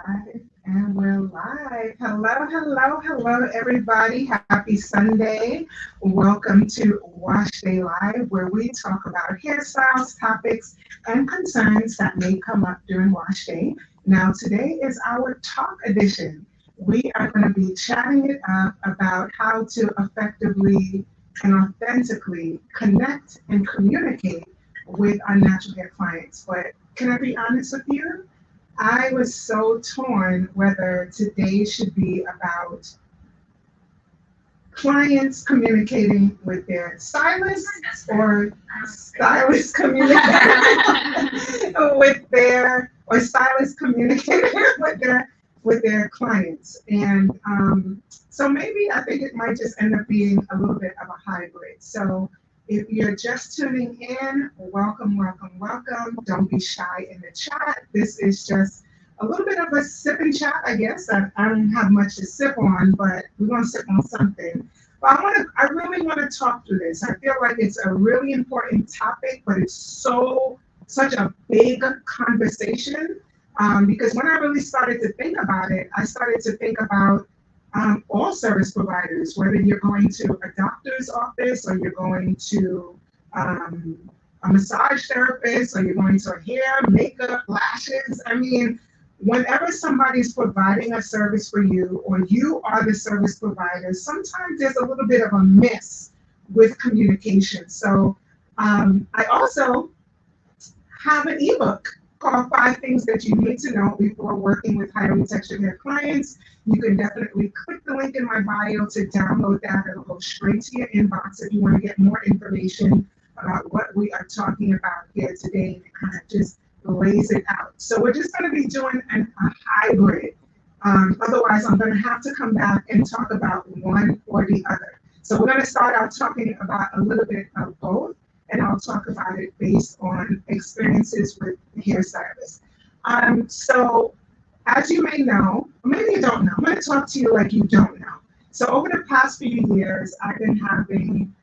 live and we're live. Hello, everybody. Happy Sunday. Welcome to Wash Day Live, where we talk about hairstyles, topics, and concerns that may come up during Wash Day. Now, today is our talk edition. We are going to be chatting it up about how to effectively and authentically connect and communicate with our natural hair clients. But can I be honest with you? I was so torn whether today should be about clients communicating with their stylists or stylists communicating or stylists communicating with their clients. And so maybe I think it might just end up being a little bit of a hybrid. So if you're just tuning in, welcome. Don't be shy in the chat. This is just a little bit of a sip and chat, I guess. I don't have much to sip on, but we're gonna sip on something. But I really want to talk through this. I feel like it's a really important topic, but it's such a big conversation. Because when I really started to think about it, I started to think about all service providers, whether you're going to a doctor's office or you're going to a massage therapist or you're going to a hair, makeup, lashes. I mean, whenever somebody's providing a service for you or you are the service provider, sometimes there's a little bit of a miss with communication. So I also have an ebook called 5 Things That You Need to Know Before Working with Highly Textured Hair Clients. You can definitely click the link in my bio to download that. It'll go straight to your inbox if you want to get more information about what we are talking about here today. And it kind of just lays it out. So we're just going to be doing a hybrid. Otherwise, I'm going to have to come back and talk about one or the other. So we're going to start out talking about a little bit of both, and I'll talk about it based on experiences with hairstylists. So as you may know, or maybe you don't know, I'm going to talk to you like you don't know. So over the past few years, I've been having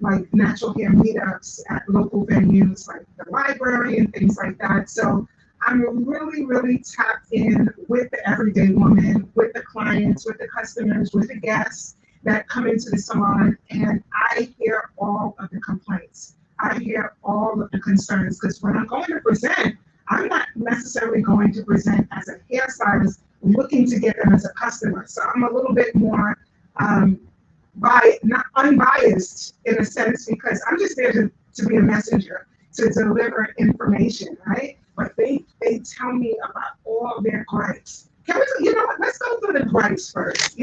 like natural hair meetups at local venues like the library and things like that. So I'm really tapped in with the everyday woman, with the clients, with the customers, with the guests that come into the salon, and I hear all of the complaints. I hear all of the concerns, because when I'm going to present, I'm not necessarily going to present as a hairstylist looking to get them as a customer. So I'm a little bit more not unbiased in a sense, because I'm just there to be a messenger, to deliver information, right? But they tell me about all their gripes. You know what? Let's go through the gripes first.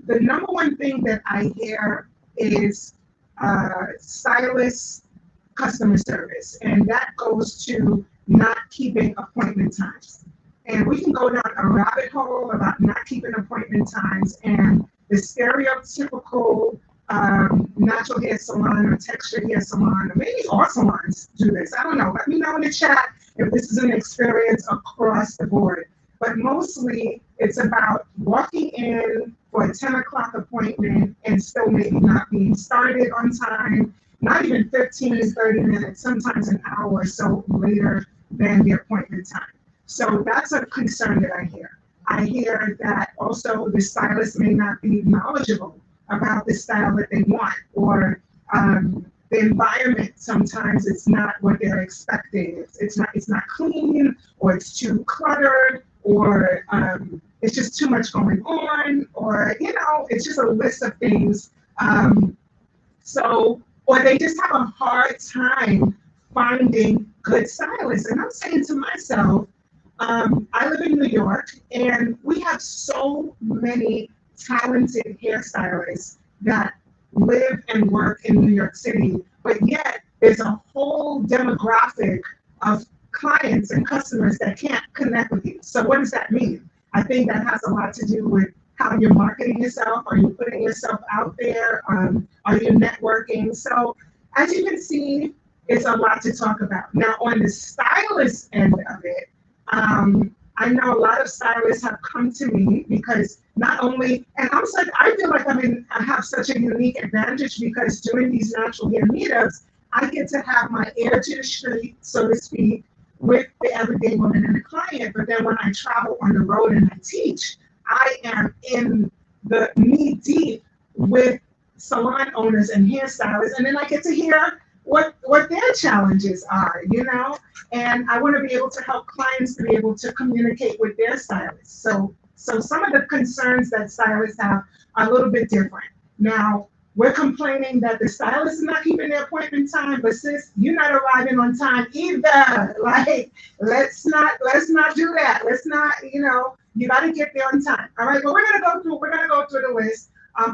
The number one thing that I hear is stylist customer service, and that goes to not keeping appointment times. And we can go down a rabbit hole about not keeping appointment times and the stereotypical natural hair salon or textured hair salon, or maybe all salons do this. I don't know. Let me know in the chat if this is an experience across the board. But mostly it's about walking in for a 10 o'clock appointment and still maybe not being started on time, not even 15, 30 minutes, sometimes an hour or so later than the appointment time. So that's a concern that I hear. I hear that also the stylist may not be knowledgeable about the style that they want, or the environment sometimes it's not what they're expecting. It's not clean, or it's too cluttered, or it's just too much going on, or it's just a list of things. Or they just have a hard time finding good stylists. And I'm saying to myself, I live in New York, and we have so many talented hairstylists that live and work in New York City, but yet there's a whole demographic of clients and customers that can't connect with you. So what does that mean? I think that has a lot to do with how you're marketing yourself. Are you putting yourself out there? Are you networking? So as you can see, it's a lot to talk about. Now, on the stylist end of it, I know a lot of stylists have come to me because not only, and I feel like I have such a unique advantage, because during these natural hair meetups, I get to have my ear to the street, so to speak, with the everyday woman and the client. But then when I travel on the road and I teach, I am in the knee deep with salon owners and hairstylists, and then I get to hear what their challenges are, you know. And I want to be able to help clients to be able to communicate with their stylists. So some of the concerns that stylists have are a little bit different. Now, we're complaining that the stylist is not keeping their appointment time, but sis, you're not arriving on time either. Like, let's not do that. Let's not, you know, you got to get there on time. All right, but we're gonna go through the list.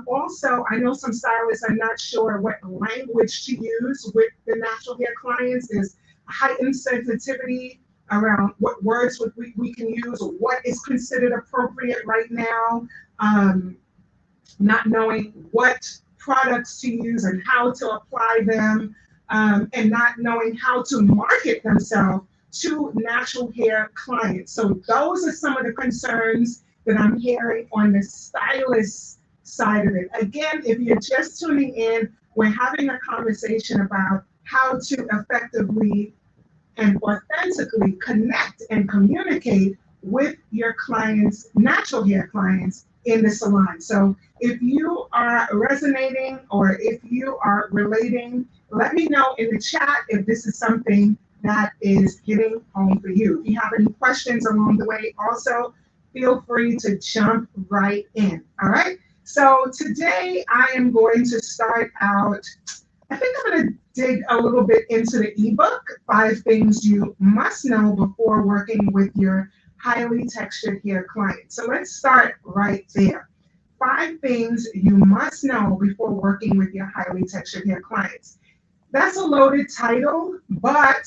Also, I know some stylists are not sure what language to use with the natural hair clients. There's heightened sensitivity around what words we can use, or what is considered appropriate right now. Not knowing what products to use and how to apply them, and not knowing how to market themselves to natural hair clients. So those are some of the concerns that I'm hearing on the stylist side of it. Again, if you're just tuning in, we're having a conversation about how to effectively and authentically connect and communicate with your clients, natural hair clients in the salon. So if you are resonating or if you are relating, let me know in the chat if this is something that is hitting home for you. If you have any questions along the way, also feel free to jump right in. All right. So today I am going to start out, I think I'm going to dig a little bit into the ebook, 5 Things You Must Know Before Working with Your Highly Textured Hair Clients. So let's start right there. 5 things you must know before working with your highly textured hair clients. That's a loaded title, but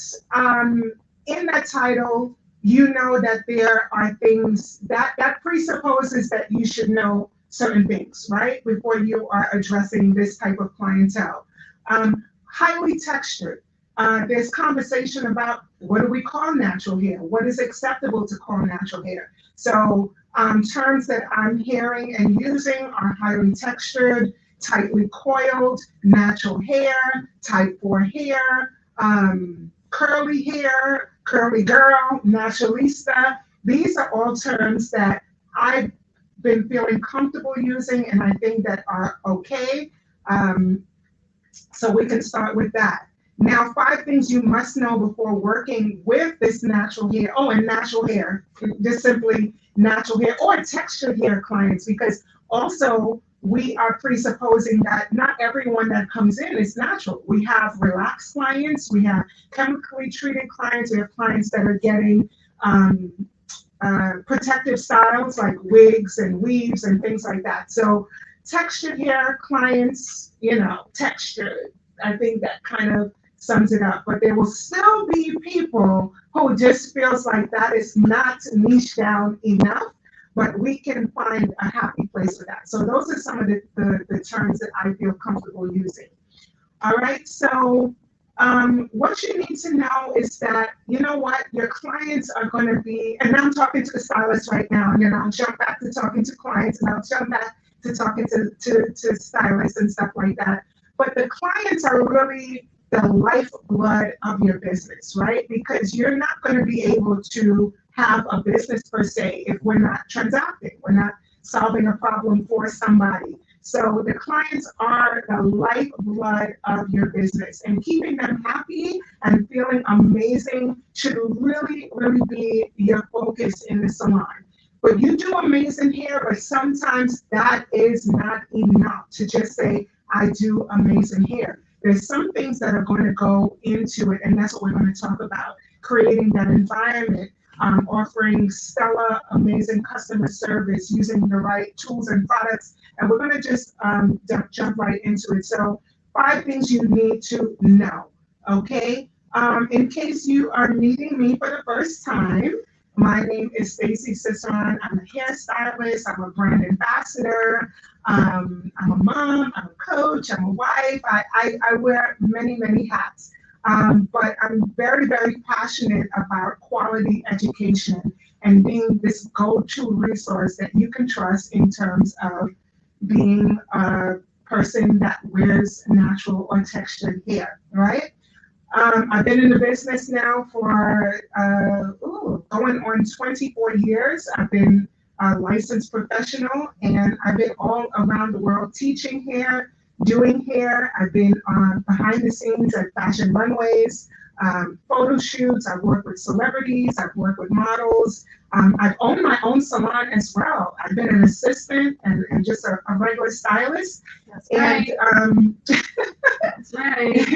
in that title, you know that there are things that presupposes that you should know certain things, right? Before you are addressing this type of clientele. Highly textured. There's conversation about what do we call natural hair? What is acceptable to call natural hair? So terms that I'm hearing and using are highly textured, tightly coiled, natural hair, type 4 hair, curly hair, curly girl, naturalista. These are all terms that I've been feeling comfortable using and I think that are okay. So we can start with that. Now, 5 things you must know before working with this natural hair. Oh, and natural hair, just simply natural hair or textured hair clients, because also we are presupposing that not everyone that comes in is natural. We have relaxed clients, we have chemically treated clients, we have clients that are getting protective styles like wigs and weaves and things like that. So textured hair clients, you know, textured, I think that kind of sums it up. But there will still be people who just feels like that is not niche down enough, but we can find a happy place for that. So those are some of the terms that I feel comfortable using. All right, so what you need to know is that, you know what, your clients are going to be, and I'm talking to the stylist right now, and then I'll jump back to talking to clients, and I'll jump back to talking to stylists and stuff like that. But the clients are really the lifeblood of your business, right? Because you're not going to be able to have a business per se if we're not transacting, we're not solving a problem for somebody. So the clients are the lifeblood of your business, and keeping them happy and feeling amazing should really, really be your focus in the salon. But you do amazing hair, but sometimes that is not enough to just say, I do amazing hair. There's some things that are going to go into it, and that's what we're going to talk about, creating that environment, offering stellar, amazing customer service, using the right tools and products, and we're going to just jump right into it. So 5 things you need to know, okay? In case you are meeting me for the first time, my name is Stacey Ciceron. I'm a hairstylist. I'm a brand ambassador. I'm a mom. I'm a coach. I'm a wife. I wear many, many hats. But I'm very, very passionate about quality education and being this go-to resource that you can trust in terms of being a person that wears natural or textured hair, right? I've been in the business now for going on 24 years. I've been a licensed professional, and I've been all around the world teaching hair, doing hair. I've been behind the scenes at fashion runways, photo shoots. I've worked with celebrities. I've worked with models. I've owned my own salon as well. I've been an assistant and just a regular stylist. That's And right. That's right.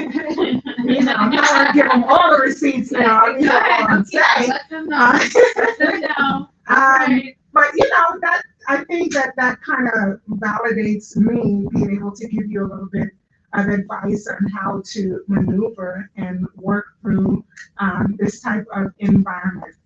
I'm not going to give them all the receipts now. I mean, I'm saying. Let them know. Let them know. That's right. But that I think that kind of validates me being able to give you a little bit of advice on how to maneuver and work through this type of environment.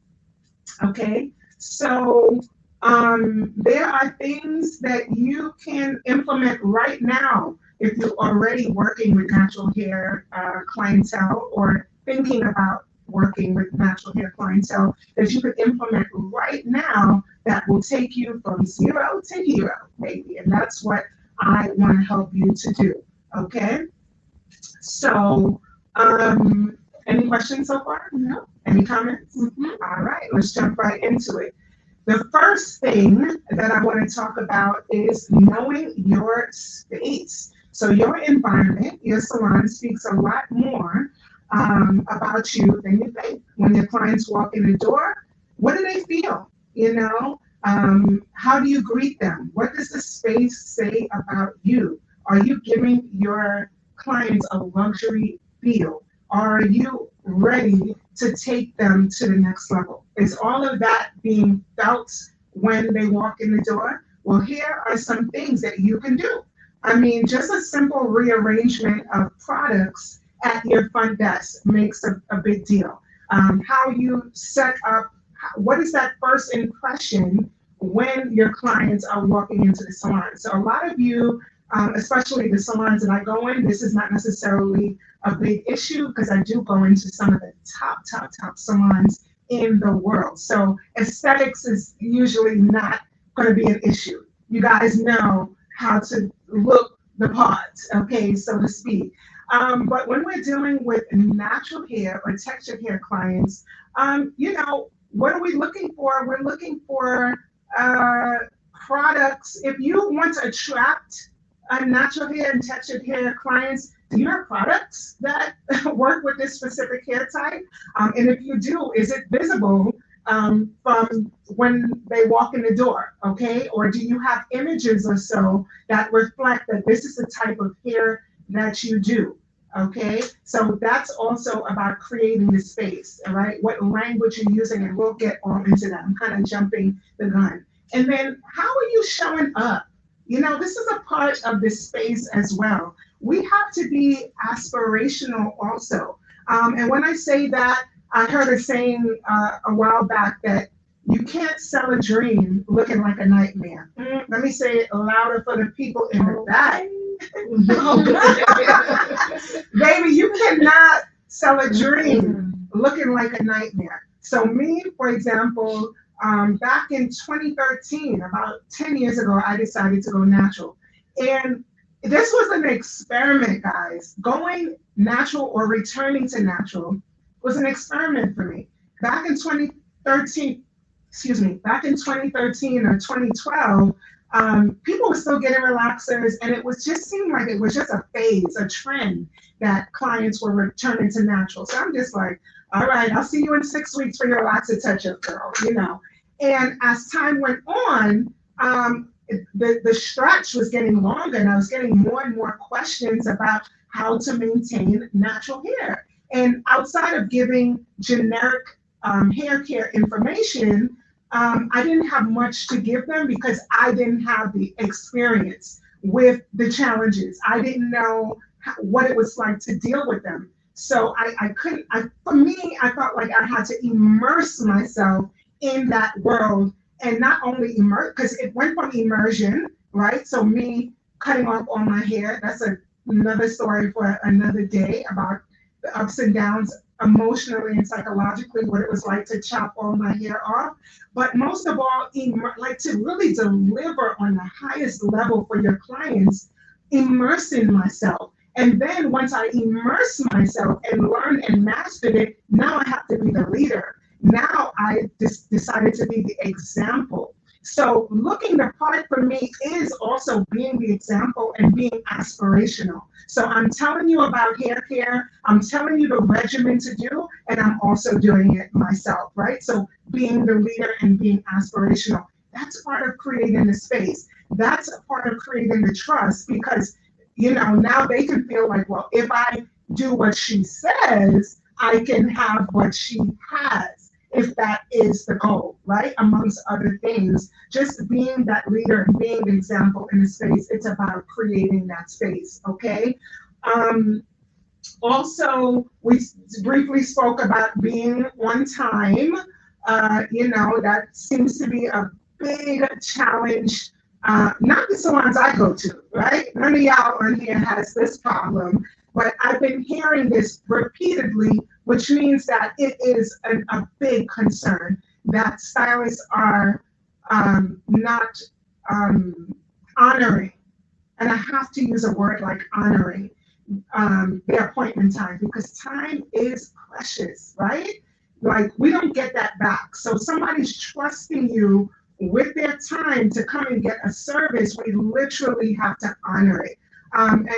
Okay, so there are things that you can implement right now if you're already working with natural hair clientele or thinking about working with natural hair clientele that you could implement right now that will take you from zero to hero, baby. And that's what I want to help you to do. Okay, so any questions so far? No. Any comments? All right, let's jump right into it. The first thing that I want to talk about is knowing your space. So your environment, your salon speaks a lot more about you than you think. When your clients walk in the door, what do they feel? How do you greet them? What does the space say about you? Are you giving your clients a luxury feel? Are you ready to take them to the next level? Is all of that being felt when they walk in the door? Well, here are some things that you can do. I mean, just a simple rearrangement of products at your front desk makes a big deal. How you set up, what is that first impression when your clients are walking into the salon? So a lot of you, especially the salons that I go in, this is not necessarily a big issue because I do go into some of the top salons in the world. So aesthetics is usually not going to be an issue. You guys know how to look the part, okay, so to speak. But when we're dealing with natural hair or textured hair clients, what are we looking for? We're looking for products. If you want to attract natural hair and textured hair clients, do you have products that work with this specific hair type? And if you do, is it visible from when they walk in the door, okay? Or do you have images or so that reflect that this is the type of hair that you do, okay? So that's also about creating the space, all right? What language you're using, and we'll get all into that. I'm kind of jumping the gun. And then how are you showing up? This is a part of this space as well. We have to be aspirational also. And when I say that, I heard a saying a while back that you can't sell a dream looking like a nightmare. Let me say it louder for the people in the back. Baby, you cannot sell a dream looking like a nightmare. So me, for example, back in 2013, about 10 years ago, I decided to go natural. And this was an experiment, guys. Going natural or returning to natural was an experiment for me. Back in 2013, back in 2013 or 2012, people were still getting relaxers, and it was just seemed like it was just a phase, a trend that clients were returning to natural. So I'm just like, all right, I'll see you in 6 weeks for your relaxer touch-up, girl, And as time went on, the stretch was getting longer, and I was getting more and more questions about how to maintain natural hair. And outside of giving generic hair care information, I didn't have much to give them because I didn't have the experience with the challenges. I didn't know what it was like to deal with them. So I couldn't, for me, I felt like I had to immerse myself in that world, and not only immerse, because it went from immersion, right? So me cutting off all my hair, that's another story for another day about the ups and downs emotionally and psychologically, what it was like to chop all my hair off. But most of all, like to really deliver on the highest level for your clients, immersing myself. And then once I immerse myself and learn and mastered it, now I have to be the leader. Now I just decided to be the example. So looking the part for me is also being the example and being aspirational. So I'm telling you about hair care, I'm telling you the regimen to do, and I'm also doing it myself, right? So being the leader and being aspirational, that's part of creating the space. That's a part of creating the trust because, now they can feel like, well, if I do what she says, I can have what she has, if that is the goal, right? Amongst other things, just being that leader and being the example in the space, it's about creating that space, okay? Also, we briefly spoke about being on time. That seems to be a big challenge. Not the salons I go to, right? None of y'all on here has this problem, but I've been hearing this repeatedly, which means that it is a big concern that stylists are not honoring, and I have to use a word like honoring their appointment time because time is precious, right? Like we don't get that back. So somebody's trusting you with their time to come and get a service. We literally have to honor it. And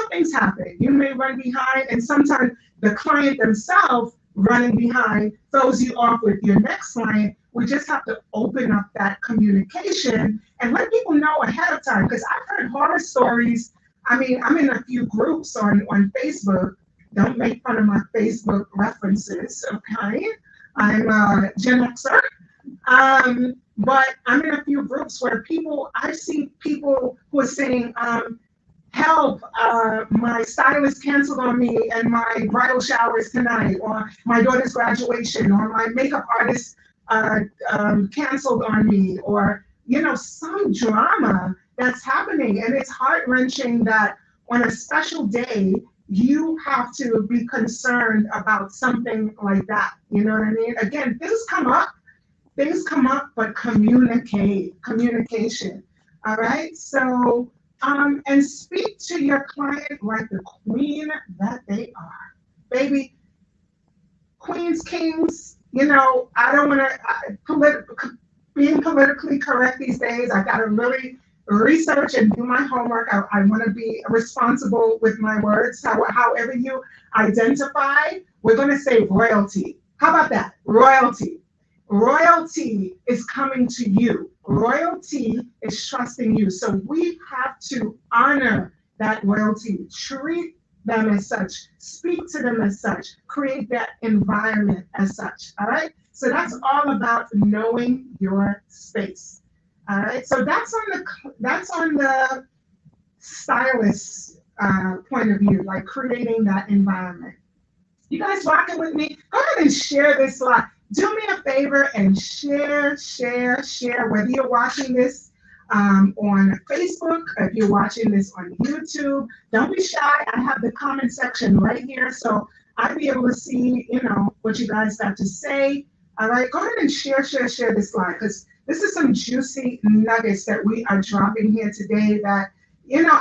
things happen. You may run behind, and sometimes the client themselves running behind throws you off with your next client. We just have to open up that communication and let people know ahead of time. Because I've heard horror stories. I mean, I'm in a few groups on Facebook. Don't make fun of my Facebook references, okay? I'm a Gen Xer. But I'm in a few groups where I see people who are saying, help, my stylist canceled on me and my bridal shower is tonight, or my daughter's graduation, or my makeup artist canceled on me, or, some drama that's happening. And it's heart-wrenching that on a special day, you have to be concerned about something like that. You know what I mean? Again, things come up, but communication. All right. So, and speak to your client like the queen that they are, baby. Queens, kings. I don't want to being politically correct these days. I got to really research and do my homework. I want to be responsible with my words. However you identify, we're going to say royalty. How about that? Royalty. Royalty is coming to you. Royalty is trusting you. So we have to honor that royalty, treat them as such, speak to them as such, create that environment as such. All right. So that's all about knowing your space. All right. So that's on the stylist point of view, like creating that environment. You guys rocking with me? Go ahead and share this live. Do me a favor and share, whether you're watching this on Facebook, if you're watching this on YouTube. Don't be shy. I have the comment section right here, so I'll be able to see, what you guys got to say. All right, go ahead and share this live, because this is some juicy nuggets that we are dropping here today that,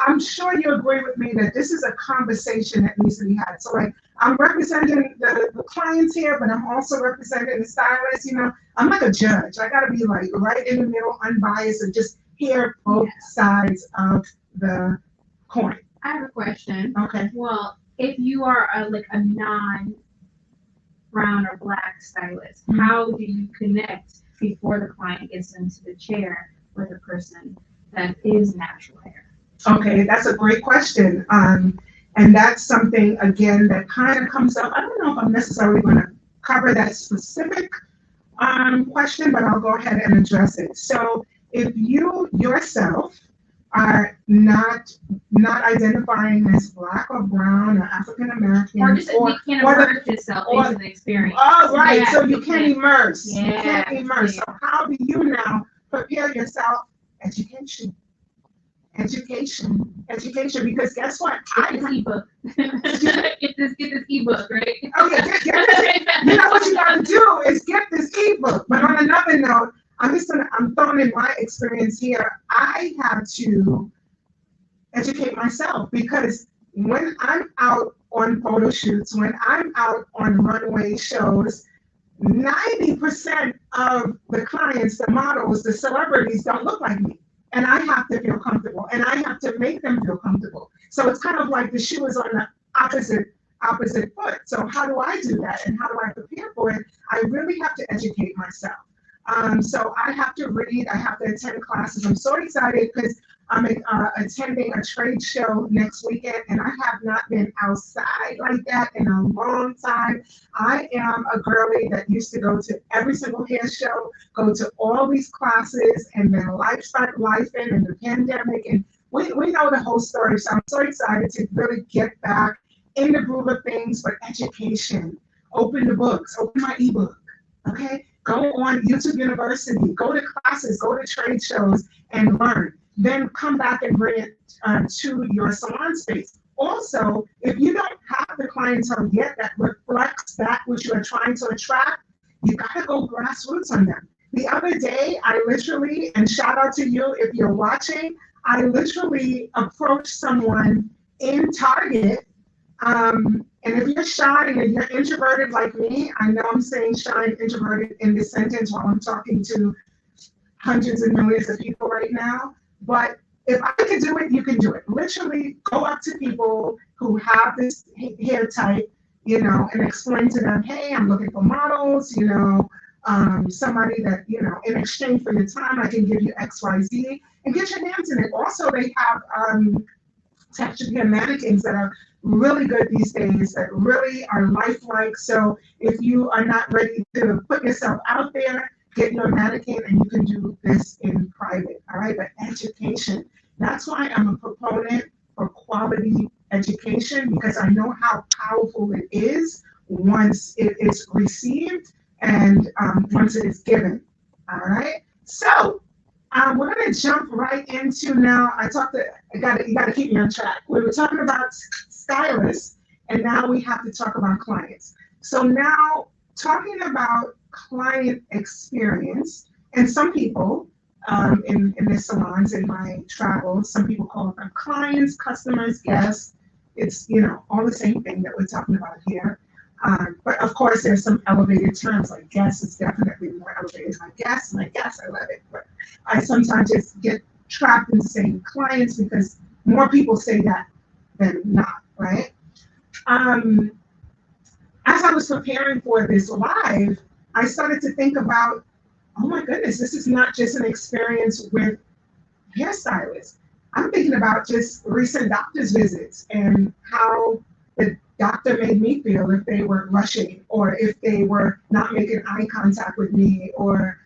I'm sure you agree with me that this is a conversation that needs to be had. So like, I'm representing the clients here, but I'm also representing the stylists. I'm like a judge. I got to be like right in the middle, unbiased, and just hear both sides of the coin. I have a question. Okay. Well, if you are a non-brown or black stylist, how do you connect before the client gets into the chair with a person that is natural hair? Okay, that's a great question. And that's something, again, that kind of comes up. I don't know if I'm necessarily going to cover that specific question, but I'll go ahead and address it. So if you yourself are not identifying as black or brown or African American, or just you can't immerse yourself into the experience. Oh, right. Yeah, So you can't immerse. Yeah. You can't immerse. So how do you now prepare yourself? Education, because guess what? Get this ebook. Get this ebook, right? Oh yeah, get this. You know what you gotta do is get this ebook. But on another note, I'm throwing in my experience here. I have to educate myself because when I'm out on photo shoots, when I'm out on runway shows, 90% of the clients, the models, the celebrities don't look like me. And I have to feel comfortable and I have to make them feel comfortable. So it's kind of like the shoe is on the opposite foot. So how do I do that and how do I prepare for it? I really have to educate myself. So I have to read, I have to attend classes. I'm so excited because I'm attending a trade show next weekend, and I have not been outside like that in a long time. I am a girlie that used to go to every single hair show, go to all these classes, and then life started life in the pandemic, and we know the whole story. So I'm so excited to really get back in the groove of things, but education. Open the books, open my ebook, okay? Go on YouTube University, go to classes, go to trade shows, and learn. Then come back and bring it to your salon space. Also, if you don't have the clientele yet that reflects that which you are trying to attract, you gotta go grassroots on them. The other day, I literally, and shout out to you if you're watching, I literally approached someone in Target. And if you're shy and you're introverted like me, I know I'm saying shy and introverted in this sentence while I'm talking to hundreds of millions of people right now. But if I can do it, you can do it. Literally go up to people who have this hair type, and explain to them, hey, I'm looking for models, somebody that, in exchange for your time, I can give you X, Y, Z, and get your hands in it. Also, they have textured hair mannequins that are really good these days, that really are lifelike. So if you are not ready to put yourself out there, get your mannequin and you can do this in private, all right? But education, that's why I'm a proponent for quality education, because I know how powerful it is once it is received and once it is given, all right? So we're going to jump right into now. You got to keep me on track. We were talking about stylists, and now we have to talk about clients. So now, talking about client experience, and some people in the salons, in my travels, some people call them clients, customers, guests. It's all the same thing that we're talking about here. But of course, there's some elevated terms, like guest is definitely more elevated. My guest, I love it. But I sometimes just get trapped in saying clients because more people say that than not, right? As I was preparing for this live, I started to think about, oh my goodness, this is not just an experience with hairstylists. I'm thinking about just recent doctor's visits and how the doctor made me feel if they were rushing or if they were not making eye contact with me or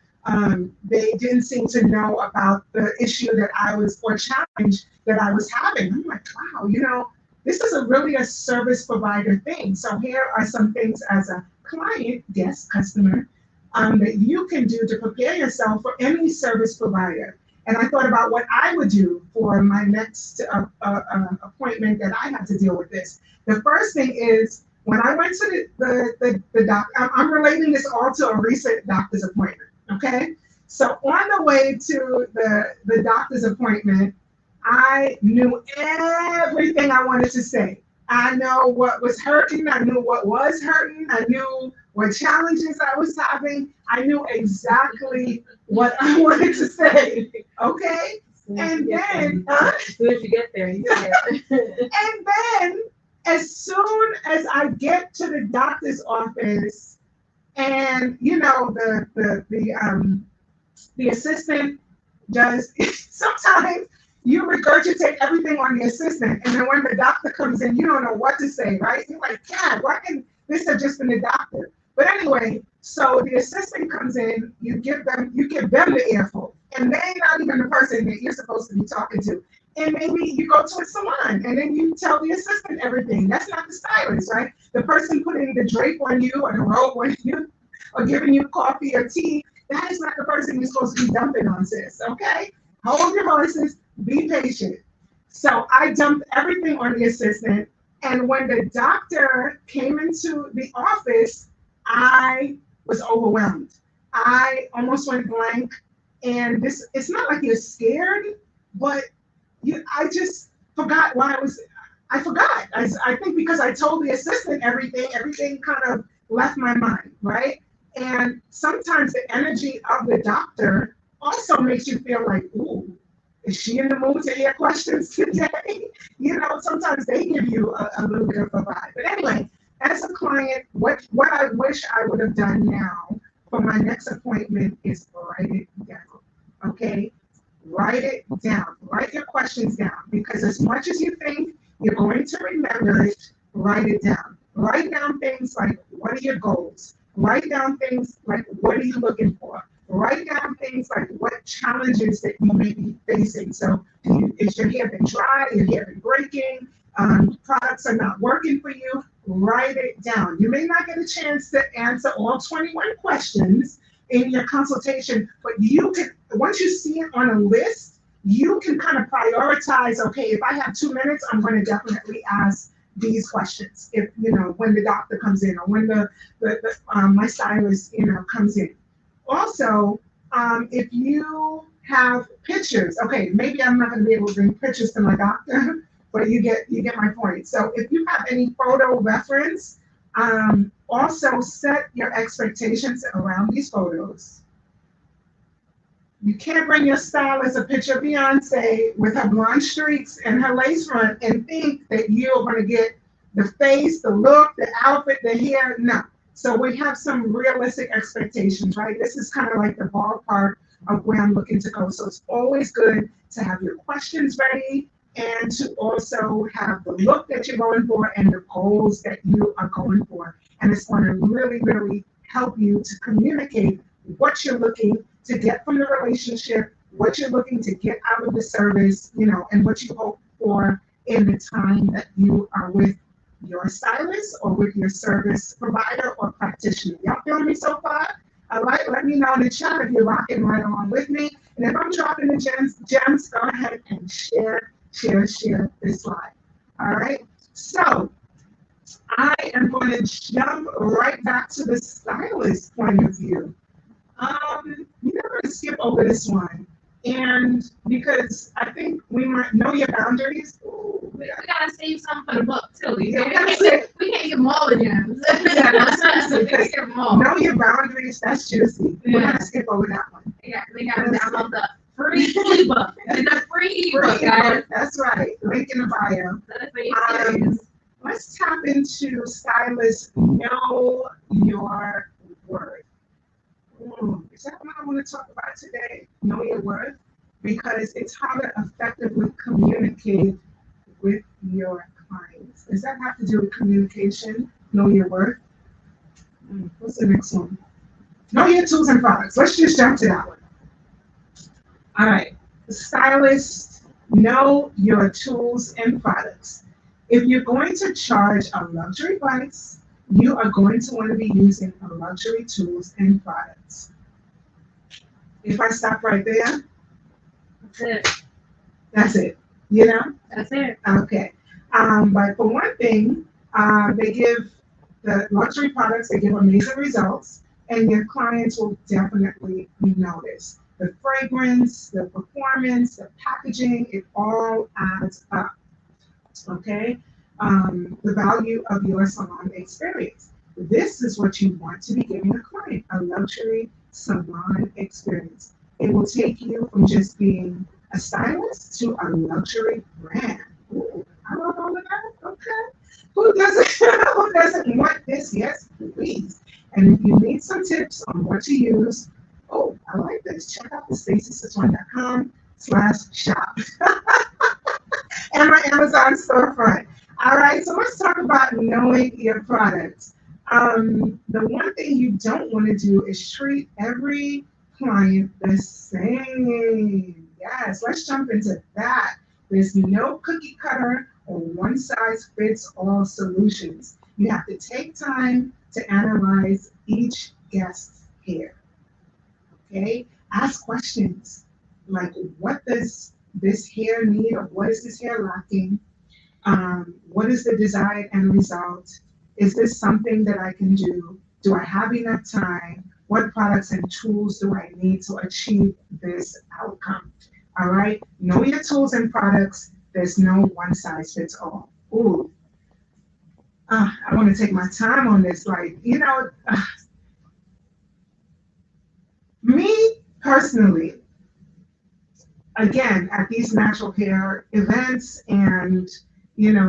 they didn't seem to know about the issue that I was, or challenge that I was having. I'm like, wow, this is really a service provider thing. So here are some things as a client, guest, customer, that you can do to prepare yourself for any service provider. And I thought about what I would do for my next appointment that I had to deal with this. The first thing is when I went to the doctor, I'm relating this all to a recent doctor's appointment, okay? So on the way to the doctor's appointment, I knew everything I wanted to say. I know what was hurting. I knew what was hurting. I knew what challenges I was having. I knew exactly what I wanted to say. Okay? And then, as soon as you get there, you say it. And then, as soon as I get to the doctor's office, and the assistant does sometimes you regurgitate everything on the assistant, and then when the doctor comes in, you don't know what to say, right? You're like, God, why can this have just been the doctor? But anyway, so the assistant comes in, you give them the earful, and they're not even the person that you're supposed to be talking to. And maybe you go to a salon, and then you tell the assistant everything. That's not the stylist, right? The person putting the drape on you or the robe on you, or giving you coffee or tea, that is not the person you're supposed to be dumping on, sis. Okay, hold your horses. Be patient. So I dumped everything on the assistant. And when the doctor came into the office, I was overwhelmed. I almost went blank. And it's not like you're scared, but I just forgot why I forgot. I think because I told the assistant everything kind of left my mind, right? And sometimes the energy of the doctor also makes you feel like, ooh, is she in the mood to hear questions today? Sometimes they give you a little bit of a vibe. But anyway, as a client, what I wish I would have done now for my next appointment is write it down. Okay? Write it down. Write your questions down because as much as you think you're going to remember it, write it down. Write down things like what are your goals? Write down things like what are you looking for? Write down things like what challenges that you may be facing. So is your hair been dry? Your hair been breaking? Products are not working for you? Write it down. You may not get a chance to answer all 21 questions in your consultation, but you can, once you see it on a list, you can kind of prioritize, okay, if I have 2 minutes, I'm going to definitely ask these questions. If, when the doctor comes in or when my stylist, comes in. Also, if you have pictures, okay, maybe I'm not going to be able to bring pictures to my doctor, but you get my point. So if you have any photo reference, also set your expectations around these photos. You can't bring your stylist a picture of Beyonce with her blonde streaks and her lace front and think that you're going to get the face, the look, the outfit, the hair. No. So we have some realistic expectations, right? This is kind of like the ballpark of where I'm looking to go. So it's always good to have your questions ready and to also have the look that you're going for and the goals that you are going for. And it's going to really, really help you to communicate what you're looking to get from the relationship, what you're looking to get out of the service, and what you hope for in the time that you are with your stylist or with your service provider or practitioner. Y'all feeling me so far? All right, let me know in the chat if you're rocking right along with me. And if I'm dropping the gems, go ahead and share this live. All right, so I am going to jump right back to the stylist point of view. We're going to skip over this one. And because I think we might know your boundaries. Ooh, We gotta save some for the book too. Yeah, We can't give them all the gems. Yeah, that's seriously, We can't give them all. know your boundaries, that's juicy. We're going to skip over that one. They gotta download the free ebook. The free ebook, guys. That's right. Link in the bio. That's for your serious. Let's tap into stylists know your worth. Is that what I want to talk about today? Know your worth? Because it's how to effectively communicate with your clients. Does that have to do with communication? Know your worth? What's the next one? Know your tools and products. Let's just jump to that one. All right. Stylists, know your tools and products. If you're going to charge a luxury price, you are going to want to be using luxury tools and products. If I stop right there, That's it. that's it. That's it. Okay. But for one thing, they give the luxury products, they give amazing results, and your clients will definitely notice. The fragrance, the performance, the packaging, it all adds up. Okay? The value of your salon experience. This is what you want to be giving a client, a luxury salon experience. It will take you from just being a stylist to a luxury brand. Ooh, I love all of that. Okay. Who doesn't want this? Yes, please. And if you need some tips on what to use, oh, I like this. Check out the stacysichuan.com/shop and my Amazon storefront. All right, so let's talk about knowing your products. The one thing you don't want to do is treat every client the same. Yes, let's jump into that. There's no cookie cutter or one size fits all solutions. You have to take time to analyze each guest's hair. Okay, ask questions like, what does this hair need, or what is this hair lacking? What is the desired end result? Is this something that I can do? Do I have enough time? What products and tools do I need to achieve this outcome? All right, know your tools and products. There's no one size fits all. ooh, I want to take my time on this. Like, me personally, again, at these natural hair events and,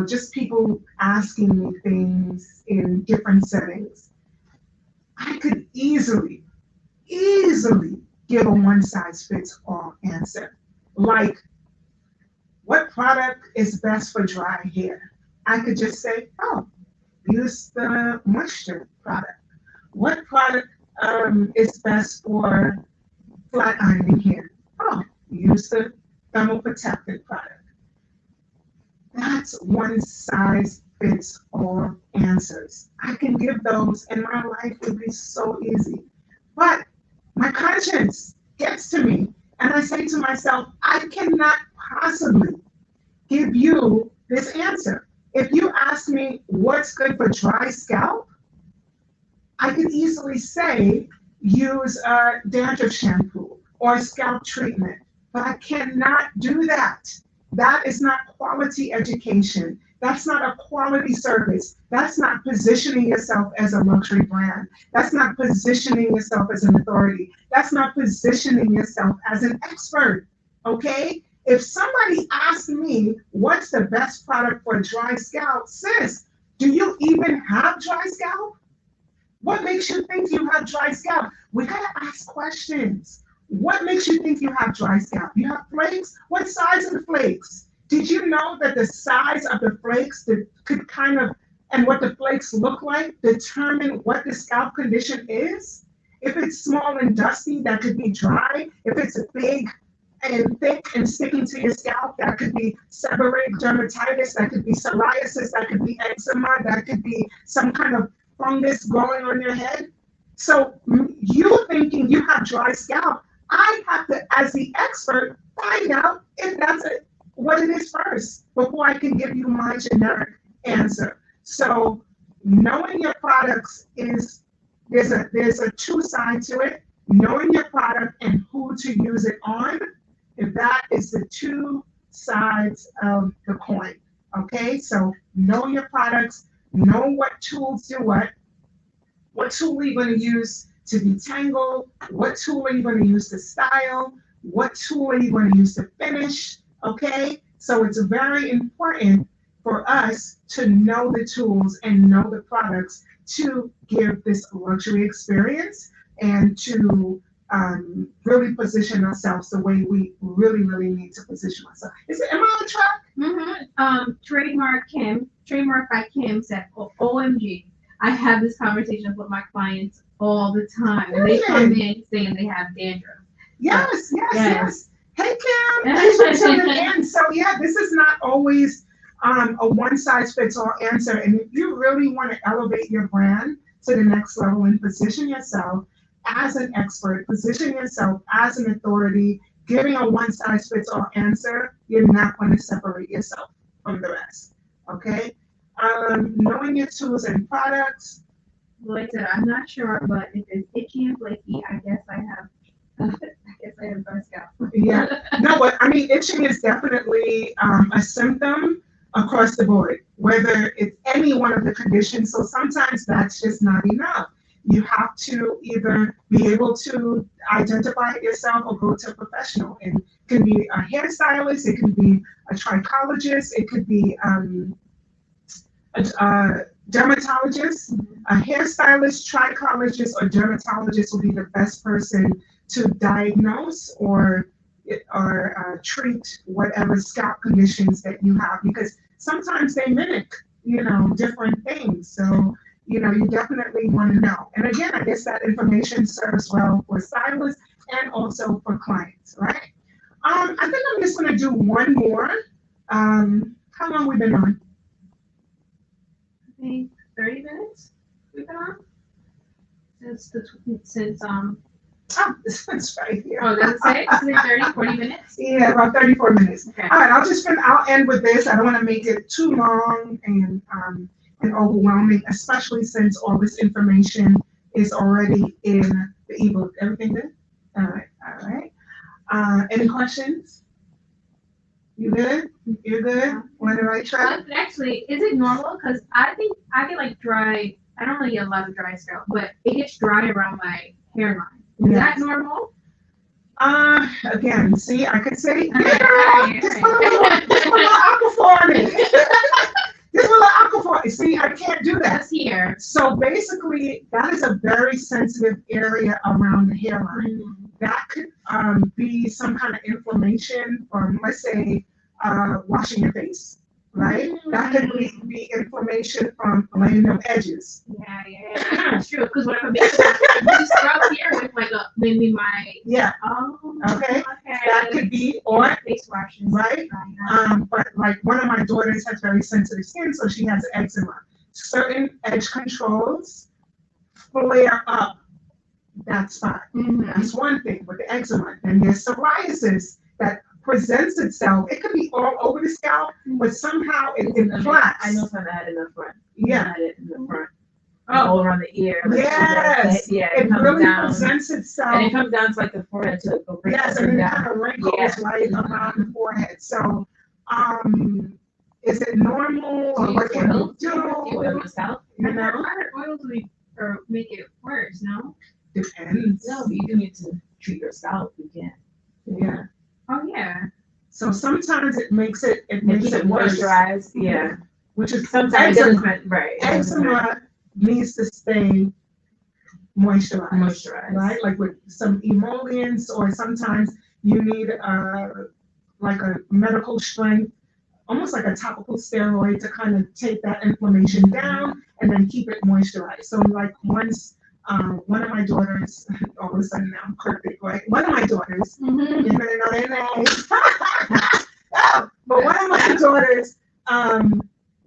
just people asking me things in different settings, I could easily give a one size fits all answer. Like, what product is best for dry hair? I could just say, oh, use the moisture product. What product is best for flat ironing hair? Oh, use the thermoprotectant product. That's one size fits all answers. I can give those and my life would be so easy. But my conscience gets to me and I say to myself, I cannot possibly give you this answer. If you ask me what's good for dry scalp, I could easily say use a dandruff shampoo or scalp treatment, but I cannot do that. That is not quality education. That's not a quality service. That's not positioning yourself as a luxury brand. That's not positioning yourself as an authority. That's not positioning yourself as an expert. Okay? If somebody asks me what's the best product for dry scalp, sis, do you even have dry scalp? What makes you think you have dry scalp? We gotta ask questions. What makes you think you have dry scalp? You have flakes? What size are the flakes? Did you know that the size of the flakes that could kind of, and what the flakes look like, determine what the scalp condition is? If it's small and dusty, that could be dry. If it's big and thick and sticking to your scalp, that could be seborrheic dermatitis, that could be psoriasis, that could be eczema, that could be some kind of fungus growing on your head. So you thinking you have dry scalp, I have to, as the expert, find out if that's what it is first before I can give you my generic answer. So knowing your products is there's a two side to it. Knowing your product and who to use it on, that is the two sides of the coin. Okay, so know your products, know what tools do what tool are you going to use to detangle, what tool are you going to use to style, what tool are you going to use to finish, okay? So it's very important for us to know the tools and know the products to give this luxury experience and to really position ourselves the way we really need to position ourselves. Am I on track? Mm-hmm. Trademark by Kim said, OMG, I have this conversation with my clients all the time. And they come in saying they have dandruff. Yes. Hey, Kim, thanks for tuning in. So, yeah, this is not always a one-size-fits-all answer. And if you really want to elevate your brand to the next level and position yourself as an expert, position yourself as an authority, giving a one-size-fits-all answer, you're not going to separate yourself from the rest, okay? Knowing your tools and products. Like I said, I'm not sure, but if it's itchy and flaky, I guess I have dry scalp. Yeah, no, but I mean, itching is definitely a symptom across the board, whether it's any one of the conditions. So sometimes that's just not enough. You have to either be able to identify it yourself or go to a professional. It can be a hairstylist, it can be a trichologist, it could be a dermatologist, a hairstylist, trichologist, or dermatologist will be the best person to diagnose or treat whatever scalp conditions that you have, because sometimes they mimic, different things. So, you definitely want to know. And again, I guess that information serves well for stylists and also for clients, right? I think I'm just going to do one more. How long we been on? I think 30 minutes we've been on since Oh, this one's right here. Oh, does it say? Does it say 30, 40 minutes? Yeah, about 34 minutes. Okay. All right, I'll end with this. I don't want to make it too long and overwhelming, especially since all this information is already in the ebook. Everything good? All right. Any questions? You good? You're good? On the right track? But actually, is it normal? Because I think I get like dry. I don't really get a lot of dry scalp, but it gets dry around my hairline. Is that normal? Again, see, I could say, Alright, just put a little aquaphor on it. Just a little aquaphor. See, I can't do that. That's here. So basically, that is a very sensitive area around the hairline. That could be some kind of inflammation, or let's say washing your face, right? That could be inflammation from laying them edges. Yeah. That's true. Because whenever I just scrub here with like maybe my. Yeah. Oh. Okay. That could be, or face washes. right? But like one of my daughters has very sensitive skin, so she has eczema. Certain edge controls flare up that spot. That's one thing with the eczema. And there's psoriasis that presents itself. It could be all over the scalp, but somehow it plaques. I know some that had it in the front. Yeah. Had it in the front. All around the ear. Yes. Yeah. It comes really down. presents itself. And it comes down to like the forehead to go right Yes, up and then down. kind of wrinkles right around the forehead. So, is it normal, or what can you Do you oil do? yourself? You know, Other oils or make it worse, no? depends. No, but you do need to treat your scalp. You can't. Yeah. Oh yeah. So sometimes it makes it Keep worse, moisturized. Yeah. which is Sometimes it eczema. doesn't. Right. it doesn't matter. Eczema needs to stay moisturized. Moisturized. Right? Like with some emollients, or sometimes you need like a medical strength, almost like a topical steroid, to kind of take that inflammation down and then keep it moisturized. So like once one of my daughters, all of a sudden now I'm perfect, right? One of my daughters, you better know their names. But one of my daughters,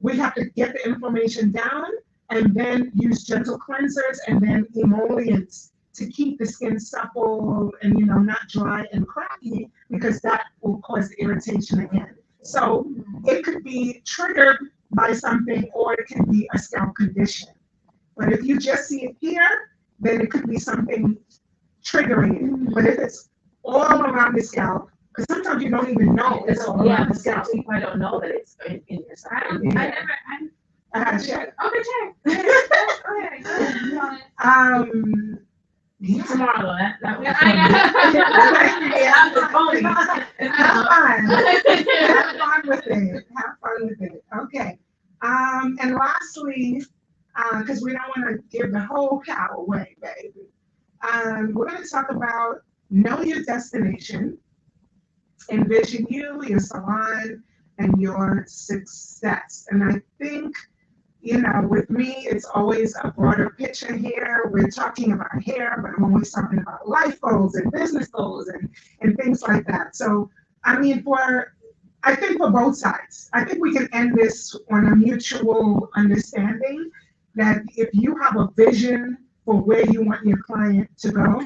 we have to get the inflammation down and then use gentle cleansers and then emollients to keep the skin supple and, not dry and cracky, because that will cause the irritation again. So it could be triggered by something, or it can be a scalp condition. But if you just see it here, then it could be something triggering it. But if it's all around the scalp, because sometimes you don't even know it's all around the scalp. You probably don't know that it's in your scalp. I check. Okay. Yeah. Tomorrow, though, that was Have fun with it. Have fun with it. Okay. And lastly, because we don't want to give the whole cow away, baby. We're going to talk about know your destination, envision you, your salon, and your success. And I think, with me, it's always a broader picture here. We're talking about hair, but I'm always talking about life goals and business goals and things like that. So, I think for both sides, I think we can end this on a mutual understanding that if you have a vision for where you want your client to go,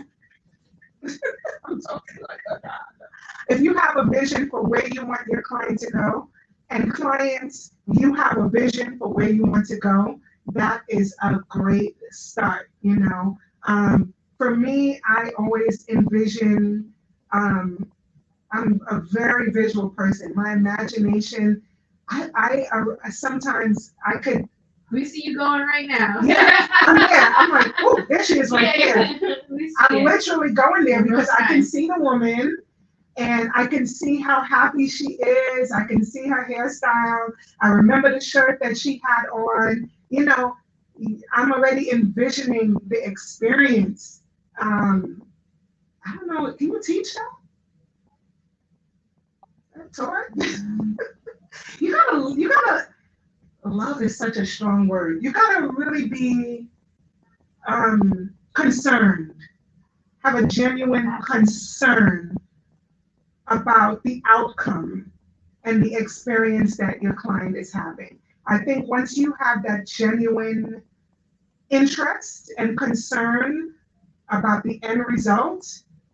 I'm talking like that. If you have a vision for where you want your client to go, and clients, you have a vision for where you want to go, that is a great start, For me, I always envision, I'm a very visual person. My imagination, sometimes I could. We see you going right now. Yeah, I'm like, oh, there she is right there. I'm literally going there because I can see the woman. And I can see how happy she is. I can see her hairstyle. I remember the shirt that she had on. I'm already envisioning the experience. I don't know. Can you teach that? Taught? You gotta. Love is such a strong word. You gotta really be concerned. Have a genuine concern about the outcome and the experience that your client is having. I think once you have that genuine interest and concern about the end result,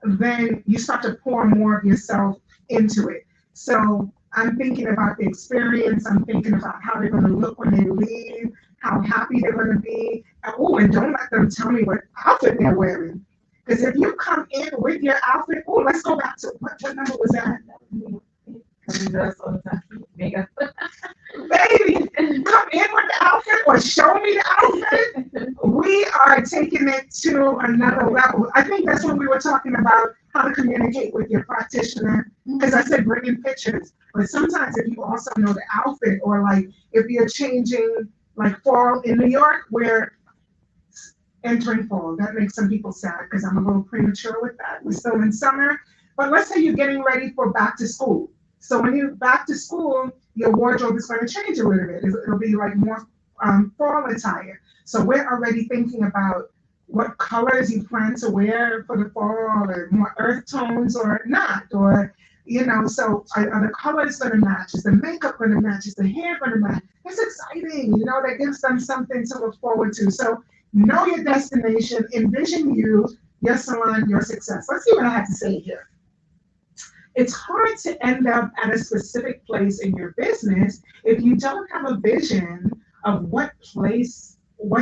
then you start to pour more of yourself into it. So I'm thinking about the experience. I'm thinking about how they're going to look when they leave, how happy they're going to be. And don't let them tell me what outfit they're wearing. Because if you come in with your outfit, let's go back to what number was that? do that all the time. Makeup. Baby, come in with the outfit or show me the outfit. We are taking it to another level. I think that's when we were talking about how to communicate with your practitioner. Because I said bring in pictures, but sometimes if you also know the outfit, or like if you're changing like fall in New York, we're entering fall. That makes some people sad because I'm a little premature with that. We're still in summer, but let's say you're getting ready for back to school. So when you're back to school, your wardrobe is going to change a little bit. It'll be like more fall attire. So we're already thinking about what colors you plan to wear for the fall, or more earth tones or not, or so are the colors going to match? Is the makeup going to match? Is the hair going to match? It's exciting, that gives them something to look forward to. So know your destination, envision you, your salon, your success. Let's see what I have to say here. It's hard to end up at a specific place in your business if you don't have a vision of what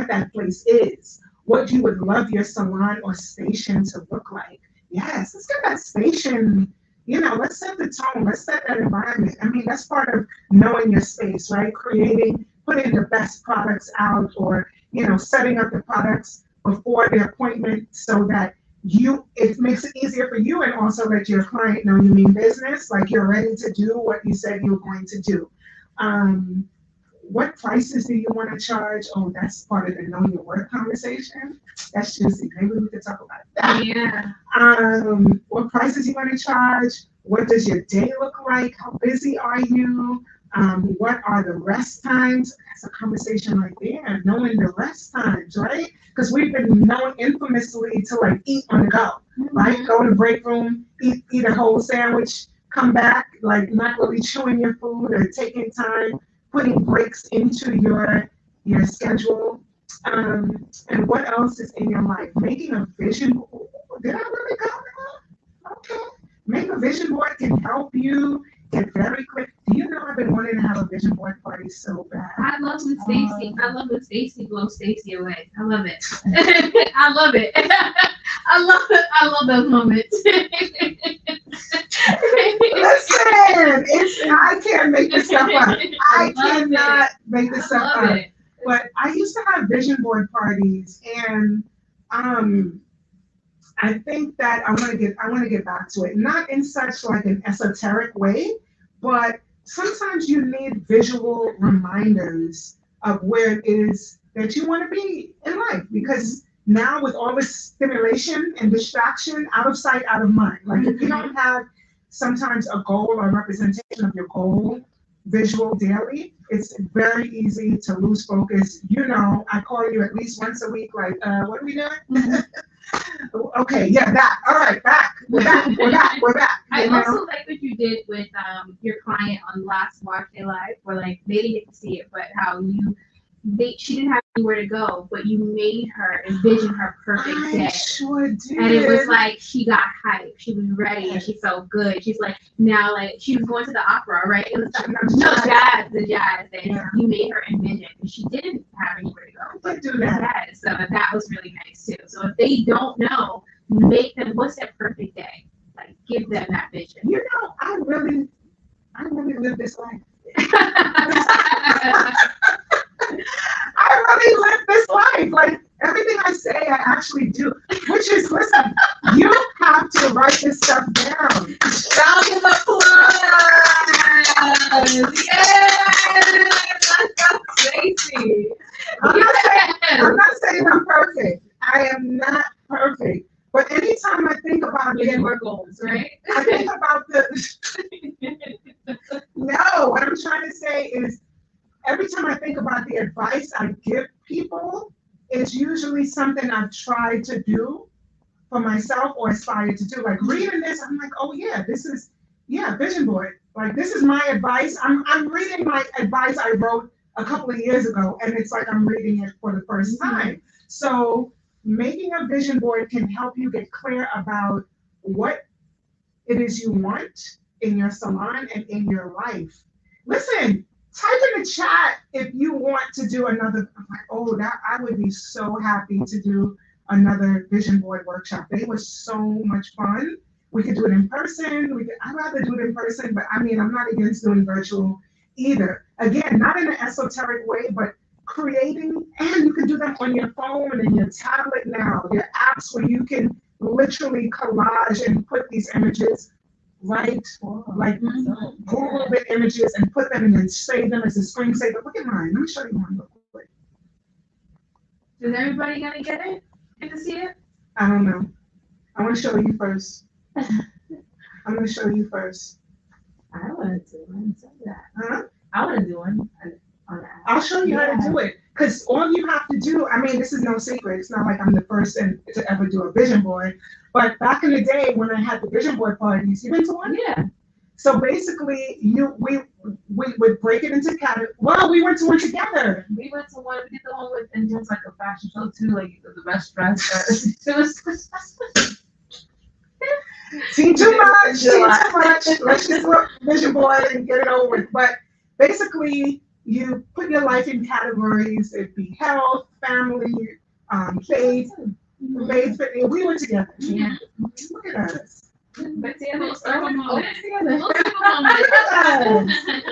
that place is, what you would love your salon or station to look like. Yes, let's get that station, let's set the tone, let's set that environment. I mean, that's part of knowing your space, right? Putting the best products out, or, setting up the products before the appointment so that it makes it easier for you, and also let your client know you mean business, like you're ready to do what you said you were going to do. What prices do you want to charge? Oh, that's part of the know your worth conversation. That's juicy. Maybe we could talk about that. Yeah. What prices you want to charge? What does your day look like? How busy are you? What are the rest times? That's a conversation right there. Knowing the rest times, right? Because we've been known infamously to like eat on the go, right? Go to the break room, eat a whole sandwich, come back, like not really chewing your food or taking time, putting breaks into your schedule. And what else is in your life? Making a vision board. Did I really go there? Okay. Make a vision board can help you get very clear. Do you know I've been wanting to have a vision board party so bad? I love when Stacy blows Stacy away. I love it. I love it. I love those moments. Listen, I can't make this stuff up. I cannot make this stuff up. But I used to have vision board parties, and I think that I want to get back to it, not in such like an esoteric way, but sometimes you need visual reminders of where it is that you want to be in life, because now with all this stimulation and distraction, out of sight, out of mind. Like if you don't have sometimes a goal or representation of your goal visual daily, it's very easy to lose focus. I call you at least once a week, like, what are we doing? Okay, yeah, that. All right, back. We're back. I also like what you did with your client on last Watch Day Live, where like they didn't get to see it, but how she didn't have anywhere to go, but you made her envision her perfect day. I sure did. And it was like she got hyped, she was ready, and she felt good. She's like now, like she was going to the opera, right? It was the jazz thing. Yeah. You made her envision, and she didn't have anywhere to go. But do that. So that was really nice too. So if they don't know, make them. What's their perfect day? Like give them that vision. I really live this life. I really live this life. Like everything I say, I actually do. Which is, listen, you have to write this stuff down. Round of applause! Yes! That's Stacey. I'm not saying I'm perfect. I am not perfect. But anytime I think about more goals, right? I think about no, what I'm trying to say is, every time I think about the advice I give people, it's usually something I've tried to do for myself or aspire to do. Like reading this, I'm like, oh yeah, this is, vision board. Like this is my advice. I'm reading my advice I wrote a couple of years ago, and it's like I'm reading it for the first time. So making a vision board can help you get clear about what it is you want in your salon and in your life. Listen, type in the chat if you want to do another. I'm like, that I would be so happy to do another vision board workshop. They were so much fun. We could do it in person. I'd rather do it in person, but I mean, I'm not against doing virtual either. Again, not in an esoteric way, but creating, and you can do them on your phone and your tablet now. There are apps where you can literally collage and put these images, right? Like Google the images and put them and then save them as a screensaver. Look at mine. Let me show you one real quick. Is everybody gonna get it? Get to see it? I don't know. I want to show you first. I'm going to show you first. I want to do one. So that. Huh? I want to do one on that. I'll show you how to do it. Because all you have to do, I mean, this is no secret. It's not like I'm the person to ever do a vision board. But back in the day when I had the vision board parties, you been to one? Yeah. So basically, we would break it into categories. Well, we went to one together. We went to one. We did the one with, and just like a fashion show too, like the best dress. It was. See too much, see too much. Let's just look vision board and get it over with. But basically, you put your life in categories. It'd be health, family, faith, fitness. We were together. Yeah. Look at us. But Full circle moment. together. Full circle moment.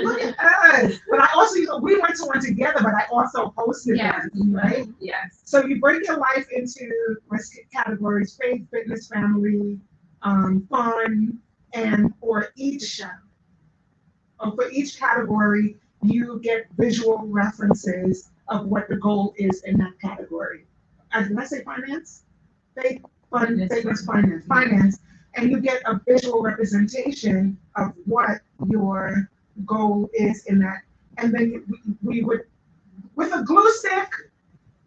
Look at us. But I also, we went to one together, but I also hosted Yeah. them, right? Yes. So you break your life into categories: faith, fitness, family, fun, and for each category, you get visual references of what the goal is in that category. Did I say finance? Faith, fun, fitness, finance. And you get a visual representation of what your goal is in that. And then we would, with a glue stick,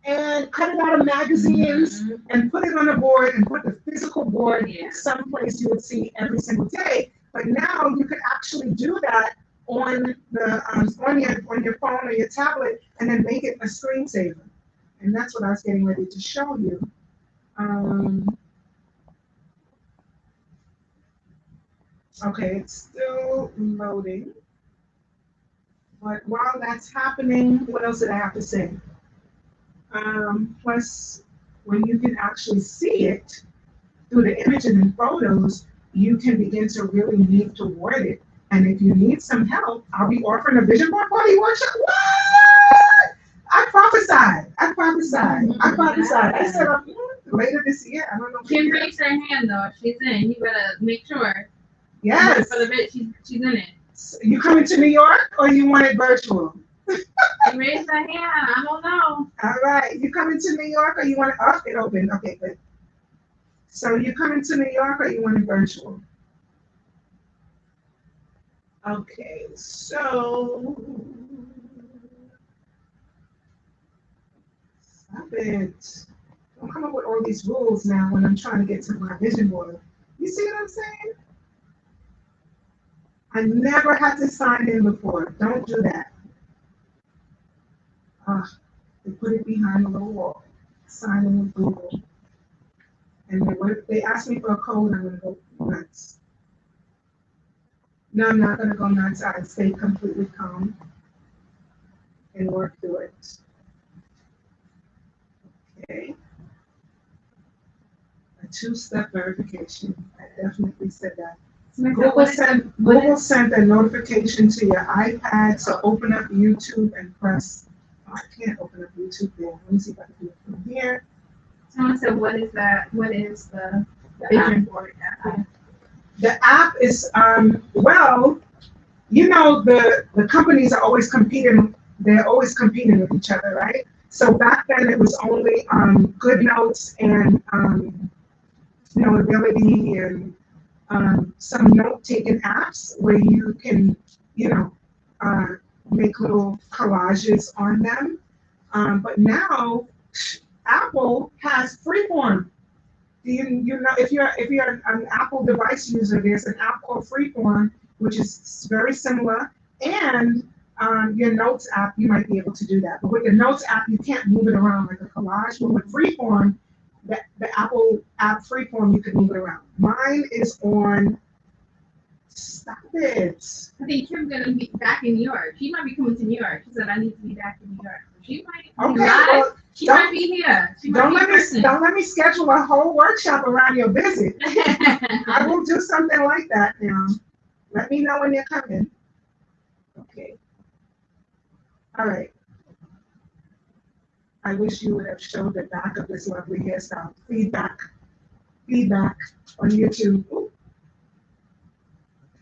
and cut it out of magazines and put it on a board and put the physical board someplace you would see every single day. But now you could actually do that on your phone or your tablet and then make it a screensaver. And that's what I was getting ready to show you. Okay, it's still loading. But while that's happening, what else did I have to say? Plus, when you can actually see it through the images and photos, you can begin to really move toward it. And if you need some help, I'll be offering a vision board party workshop. What? I prophesied. I said later this year. I don't know. Kim raised her hand though. She's in. You gotta make sure. Yes. For the bit, she's in it. You coming to New York or you want it virtual? She raised her hand. I don't know. All right. You coming to New York or you want it open? Okay, good. So you coming to New York or you want it virtual? Okay, so stop it. Don't come up with all these rules now when I'm trying to get to my vision board. You see what I'm saying? I never had to sign in before. Don't do that. They put it behind a little wall. Sign in with Google. And they asked me for a code, I'm going to go nuts. No, I'm not going to go nuts. I stay completely calm and work through it. Okay. A two-step verification. I definitely said that. Google sent a notification to your iPad, so open up YouTube and press. Oh, I can't open up YouTube there. Let me see if I can do it from here. Someone said, what is that? What is the vision board app? The app is, well, you know, the companies are always competing. They're always competing with each other, right? So back then it was only Good Notes and Notability and some note-taking apps where you can, make little collages on them. But now Apple has Freeform. You know, if you're an Apple device user, there's an app called Freeform, which is very similar. And your Notes app, you might be able to do that. But with the Notes app, you can't move it around like a collage. But with Freeform, the Apple app Freeform, you can move it around. Mine is on. Stop it. I think Kim's gonna be back in New York. She might be coming to New York. She said, I need to be back in New York. She might be Okay, well, She might be here. She might Don't be let in person. don't let me schedule a whole workshop around your visit. I will do something like that now. Let me know when you're coming. Okay. All right. I wish you would have showed the back of this lovely hairstyle. Feedback on YouTube. Ooh.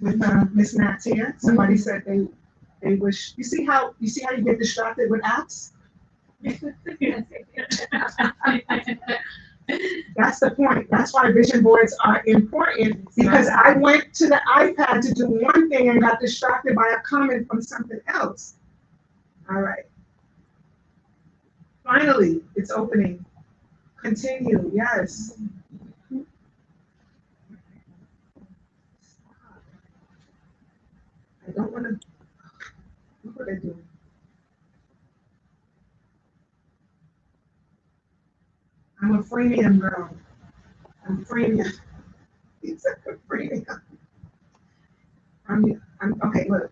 With Miss Nat's here. Somebody said they wish. You see how you get distracted with apps? That's the point. That's why vision boards are important, because I went to the iPad to do one thing and got distracted by a comment from something else. All right. Finally, it's opening. Continue. Yes. I don't want to. Look what I do. I'm a freemium girl. I'm freemium. It's a freemium. I'm okay. Look.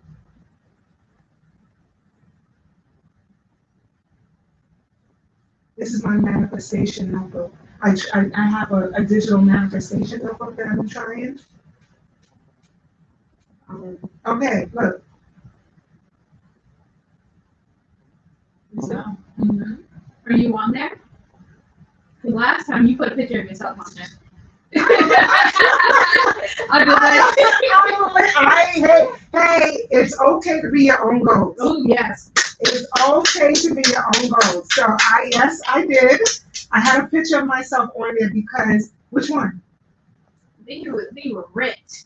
This is my manifestation notebook. I have a digital manifestation notebook that I'm trying. Okay, look. So, are you on there? The last time you put a picture of yourself on there. I'd be like, hey, it's okay to be your own goals. oh yes. It's okay to be your own goals. So yes, I did. I had a picture of myself on there because, which one? I think you were rich.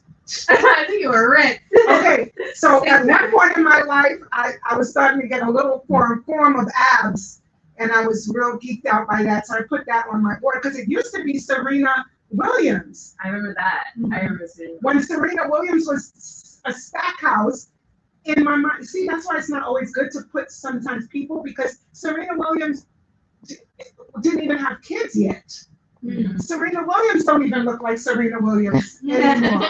I think you were rich. Okay, so at one point in my life, I was starting to get a little form of abs, and I was real geeked out by that. So I put that on my board because it used to be Serena Williams. I remember that. I remember seeing When Serena Williams was a stack house in my mind. See, that's why it's not always good to put sometimes people, because Serena Williams didn't even have kids yet. Mm. Serena Williams don't even look like Serena Williams anymore.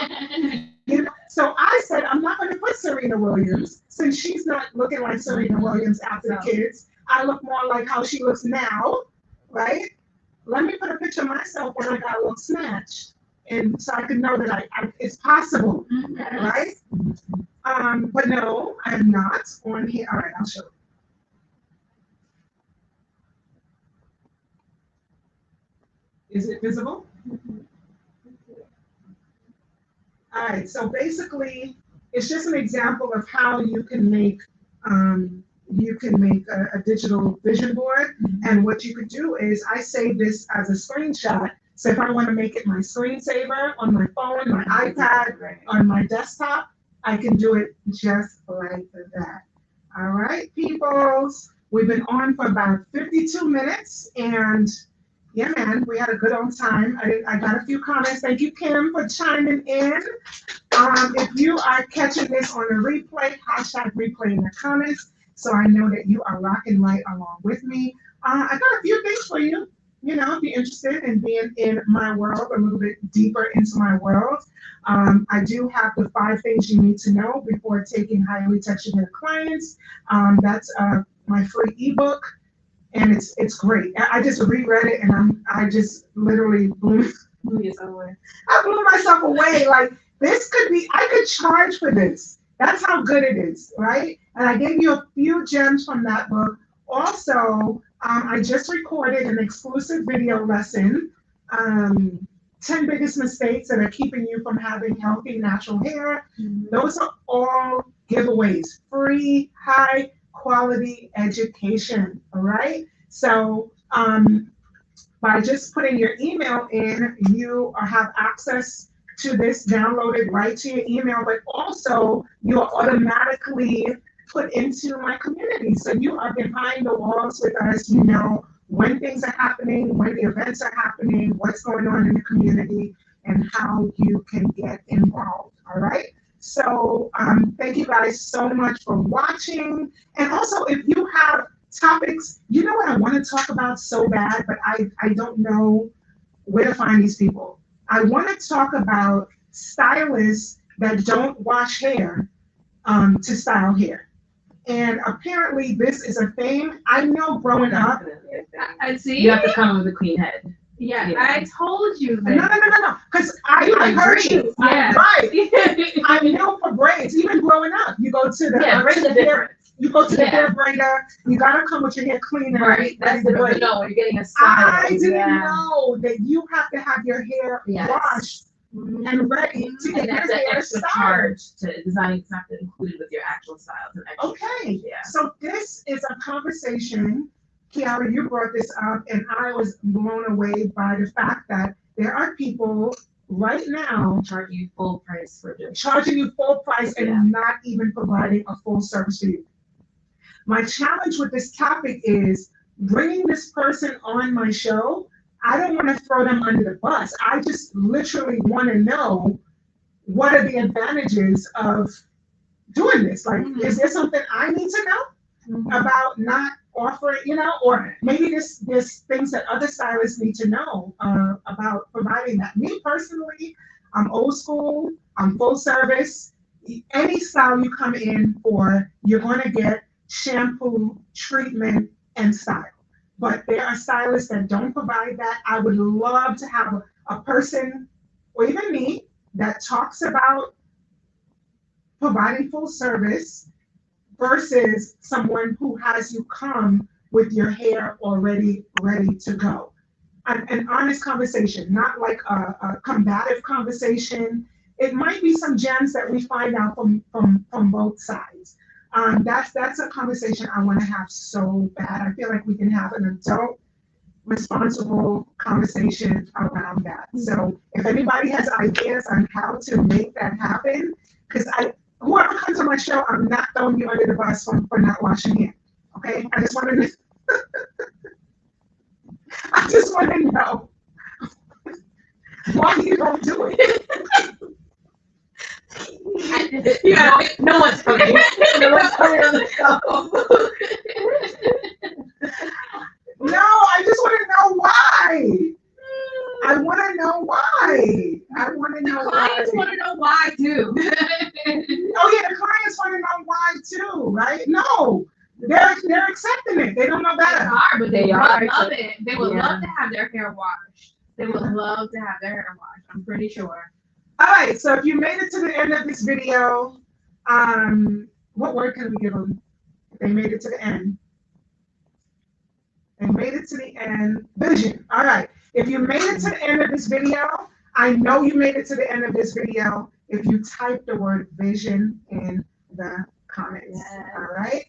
You know? So I said, I'm not going to put Serena Williams, since she's not looking like Serena Williams after the kids. I look more like how she looks now, right? Let me put a picture of myself when I got a little snatched, and so I can know that it's possible, right? But no, I'm not on here. All right, I'll show you. Is it visible? All right, so basically, it's just an example of how you can make a digital vision board. And what you could do is, I save this as a screenshot. So if I want to make it my screensaver on my phone, my iPad, on my desktop, I can do it just like that. All right, peoples. We've been on for about 52 minutes, and yeah, man, we had a good old time. I got a few comments. Thank you, Kim, for chiming in. If you are catching this on a replay, #replay in the comments, so I know that you are rocking right along with me. I got a few things for you. You know, if you're interested in being in my world, a little bit deeper into my world. I do have the 5 things you need to know before taking highly touched hair clients. That's my free ebook. And it's great. I just reread it, and I just literally blew yourself away. I blew myself away. Like, I could charge for this. That's how good it is, right? And I gave you a few gems from that book. Also, I just recorded an exclusive video lesson, 10 biggest mistakes that are keeping you from having healthy natural hair. Those are all giveaways, free, high quality education, all right? So by just putting your email in, you have access to this downloaded right to your email, but also you're automatically put into my community. So you are behind the walls with us. You know when things are happening, when the events are happening, what's going on in the community, and how you can get involved, all right? So thank you guys so much for watching. And also, if you have topics, you know what I want to talk about so bad, but I don't know where to find these people. I want to talk about stylists that don't wash hair to style hair. And apparently this is a thing. I know growing up. I see. You have to come with a clean head. Yeah, Yeah. I told you No, that. because I heard you. Yeah. Right. I know for braids, even growing up, you go to the Braids to are the hair, different. you go to the Yeah. hair braider, you gotta come with your hair clean and Right. That's the braid. no. When you're getting a style. I didn't know that you have to have your hair Yes. washed and ready to And get that's your an hair extra styled. charge to design. It's not included with your actual style. It's an extra Okay, charge, yeah. so this is a conversation, Kiara, you brought this up, and I was blown away by the fact that there are people right now Charge you full price for this. charging you full price and Yeah. not even providing a full service to you. My challenge with this topic is bringing this person on my show. I don't want to throw them under the bus. I just literally want to know what are the advantages of doing this. Like, is there something I need to know about not offering, or maybe there's things that other stylists need to know about providing that. Me personally, I'm old school, I'm full service. Any style you come in for, you're going to get shampoo, treatment, and style. But there are stylists that don't provide that. I would love to have a person, or even me, that talks about providing full service versus someone who has you come with your hair already ready to go. An honest conversation, not like a combative conversation. It might be some gems that we find out from both sides. That's a conversation I want to have so bad. I feel like we can have an adult, responsible conversation around that. So if anybody has ideas on how to make that happen, because whoever comes on my show, I'm not throwing you under the bus for not washing hair. Okay, I just want to know why you don't do it. No one's coming. No one's coming on the show. No, I just want to know why. I want to know why. I want to know why. Clients want to know why too. Oh yeah, the clients want to know why too, right? No, they're accepting it. They don't know They better. are, but they are. love it. They would Yeah. love to have their hair washed. They would love to have their hair washed. I'm pretty sure. All right, so if you made it to the end of this video, what word can we give them? If they made it to the end. They made it to the end. Vision. All right. If you made it to the end of this video, I know you made it to the end of this video if you type the word vision in the comments. Yes. All right.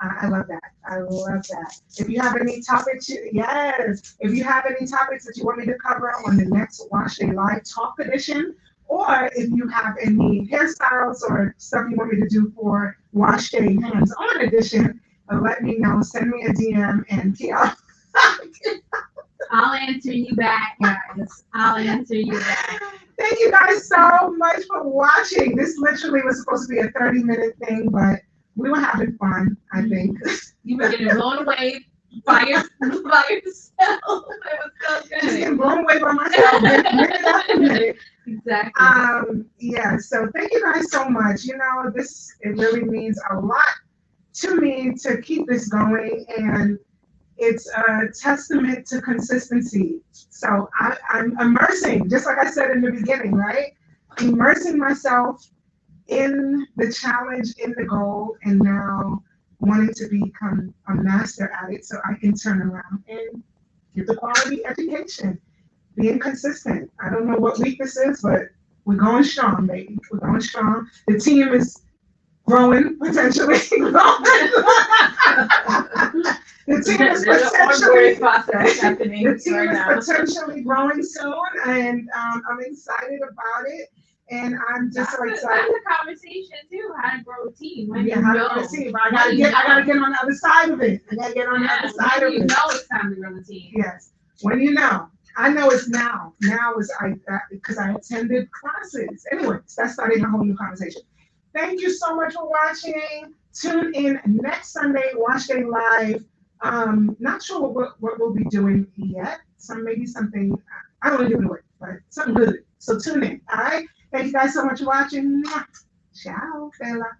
I love that. I love that. If you have any topics, yes. If you have any topics that you want me to cover on the next Wash Day Live Talk edition, or if you have any hairstyles or stuff you want me to do for Wash Day Hands-On edition, let me know. Send me a DM and Kiara. I'll answer you back, guys. I'll answer you back. Thank you guys so much for watching. This literally was supposed to be a 30-minute thing, but we were having fun, I think. You were getting blown away by yourself. It was so Just good. getting blown away by myself minute after minute. Exactly. Yeah, so thank you guys so much. It really means a lot to me to keep this going, and it's a testament to consistency. So I'm immersing, just like I said in the beginning, right? Immersing myself in the challenge, in the goal, and now wanting to become a master at it so I can turn around and give the quality education. Being consistent. I don't know what week this is, but we're going strong, baby. We're going strong. The team is growing, potentially. The team is potentially process happening the team right is now. potentially growing soon, and I'm excited about it. And I'm just so That's excited. a conversation too. How to grow a team. When Yeah, you how know. do I see? But I gotta get on the other side of it. I gotta get on the other side When of you it. know it's time to grow a team. Yes. When you know. I know it's now. Now is because I attended classes. Anyways, that's not even a whole new conversation. Thank you so much for watching. Tune in next Sunday, Wash Day Live. Not sure what we'll be doing yet. Maybe something, I don't want to give it away, but something good. So tune in. All right. Thank you guys so much for watching. Ciao, Bella.